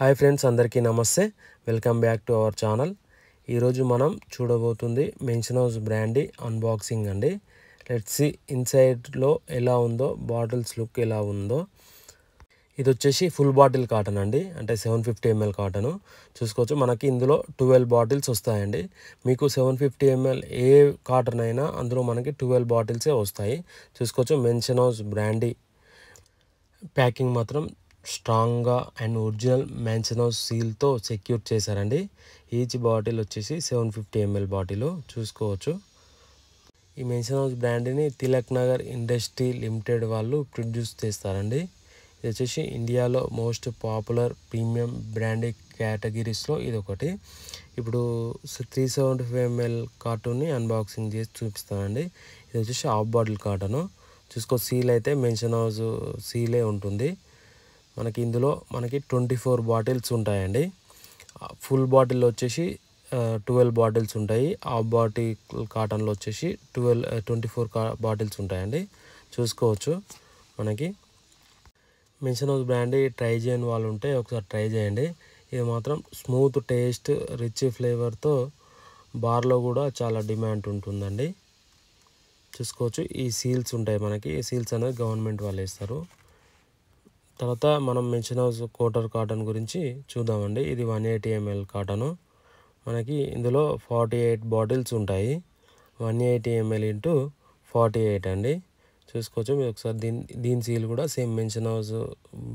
Hi friends, అందరికీ నమస్తే. Welcome back to our channel. ఈరోజు మనం చూడబోతుంది మెన్షన్ హౌస్ బ్రాండీ అన్బాక్సింగ్ అండి. లెట్స్ సీ ఇన్సైడ్లో ఎలా ఉందో, బాటిల్స్ లుక్ ఎలా ఉందో. ఇది వచ్చేసి ఫుల్ బాటిల్ కాటన్ అండి, అంటే 750 ml కాటను. చూసుకోవచ్చు, మనకి ఇందులో 12 బాటిల్స్ వస్తాయండి. మీకు 750 ml ఏ కాటన్ అయినా అందులో మనకి 12 బాటిల్సే వస్తాయి. చూసుకోవచ్చు, మెన్షన్ హౌస్ బ్రాండీ ప్యాకింగ్ మాత్రం స్ట్రాంగ్గా అండ్ ఒరిజినల్ మెన్షన్ హౌస్ సీల్తో సెక్యూర్ చేశారండి. ఈచ్ బాటిల్ వచ్చేసి 750 ml బాటిల్ చూసుకోవచ్చు. ఈ మెన్షన్ హౌస్ బ్రాండ్ని తిలక్ నగర్ ఇండస్ట్రీ లిమిటెడ్ వాళ్ళు ప్రొడ్యూస్ చేస్తారండి. ఇది వచ్చేసి ఇండియాలో మోస్ట్ పాపులర్ ప్రీమియం బ్రాండీ కేటగిరీస్లో ఇది ఒకటి. ఇప్పుడు 375 ml కార్టూన్ని అన్బాక్సింగ్ చేసి చూపిస్తానండి. ఇది వచ్చేసి హాఫ్ బాటిల్ కాటను. చూసుకో, సీల్ అయితే మెన్షన్ హౌస్ సీలే ఉంటుంది. మనకి ఇందులో 24 బాటిల్స్ ఉంటాయండి. ఫుల్ బాటిల్ వచ్చేసి 12 బాటిల్స్ ఉంటాయి. హాఫ్ బాటిల్ కాటన్లో వచ్చేసి 24 బాటిల్స్ ఉంటాయండి. చూసుకోవచ్చు, మనకి మెన్షన్ హౌస్ బ్రాండ్ ట్రై చేయని వాళ్ళు ఉంటే ఒకసారి ట్రై చేయండి. ఇది మాత్రం స్మూత్ టేస్ట్, రిచ్ ఫ్లేవర్తో బార్లో కూడా చాలా డిమాండ్ ఉంటుందండి. చూసుకోవచ్చు, ఈ సీల్స్ ఉంటాయి. మనకి ఈ సీల్స్ అనేది గవర్నమెంట్ వాళ్ళు ఇస్తారు. తర్వాత మనం మెన్షన్ హౌస్ కోటర్ కాటన్ గురించి చూద్దామండి. ఇది 180 ml కాటను. మనకి ఇందులో 48 బాటిల్స్ ఉంటాయి. 180 ml ఇంటూ 48 అండి. చూసుకోవచ్చు, మీరు ఒకసారి దీని సీల్ కూడా సేమ్ మెన్షన్ హౌస్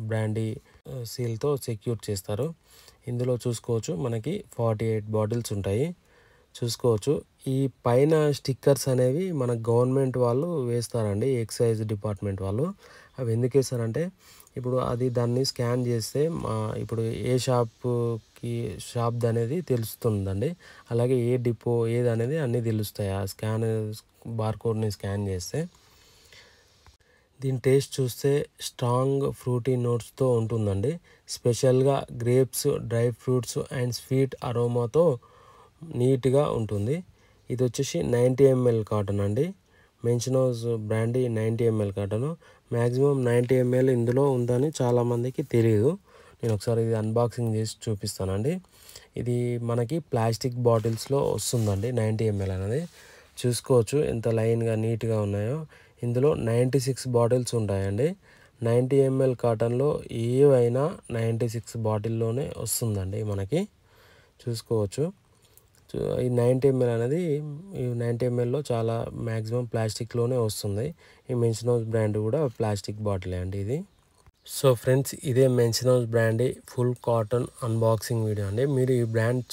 బ్రాండీ సీల్తో సెక్యూర్ చేస్తారు. ఇందులో చూసుకోవచ్చు, మనకి 48 బాటిల్స్ ఉంటాయి. చూసుకోవచ్చు, ఈ పైన స్టిక్కర్స్ అనేవి మన గవర్నమెంట్ వాళ్ళు వేస్తారండి, ఎక్సైజ్ డిపార్ట్మెంట్ వాళ్ళు. అవి ఎందుకు వేస్తారంటే, ఇప్పుడు దాన్ని స్కాన్ చేస్తే ఇప్పుడు ఏ షాప్ది అనేది తెలుస్తుందండి. అలాగే ఏ డిపో ఏది అనేది అన్నీ తెలుస్తాయి ఆ బార్కోడ్ని స్కాన్ చేస్తే. దీని టేస్ట్ చూస్తే స్ట్రాంగ్ ఫ్రూటీ నోట్స్తో ఉంటుందండి. స్పెషల్గా grapes, dry fruits and sweet అరోమాతో నీట్గా ఉంటుంది. ఇది వచ్చేసి 90 ml కాటన్ అండి. Mansion House brandy 90 ml carton. Maximum 90 ml ఇందులో ఉందని చాలామందికి తెలియదు. నేను ఒకసారి ఇది అన్బాక్సింగ్ చేసి చూపిస్తానండి. ఇది మనకి ప్లాస్టిక్ బాటిల్స్లో వస్తుందండి 90 ml అనేది. చూసుకోవచ్చు, ఎంత లైన్గా నీట్గా ఉన్నాయో. ఇందులో 96 బాటిల్స్ ఉంటాయండి. 90 ml కాటన్లో ఏవైనా 96 బాటిల్లోనే వస్తుందండి మనకి. చూసుకోవచ్చు, ఈ 90 ml అనేది ఈ 90 mlలో చాలా మ్యాక్సిమం ప్లాస్టిక్లోనే వస్తుంది. ఈ మెన్షన్ హౌస్ బ్రాండ్ కూడా ప్లాస్టిక్ బాటిలే అండి ఇది. సో ఫ్రెండ్స్, ఇదే mansion house brand full cotton unboxing video అండి. మీరు ఈ బ్రాండ్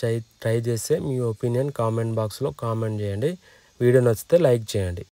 ట్రై చేస్తే మీ ఒపీనియన్ కామెంట్ బాక్స్లో కామెంట్ చేయండి. వీడియో నచ్చితే లైక్ చేయండి.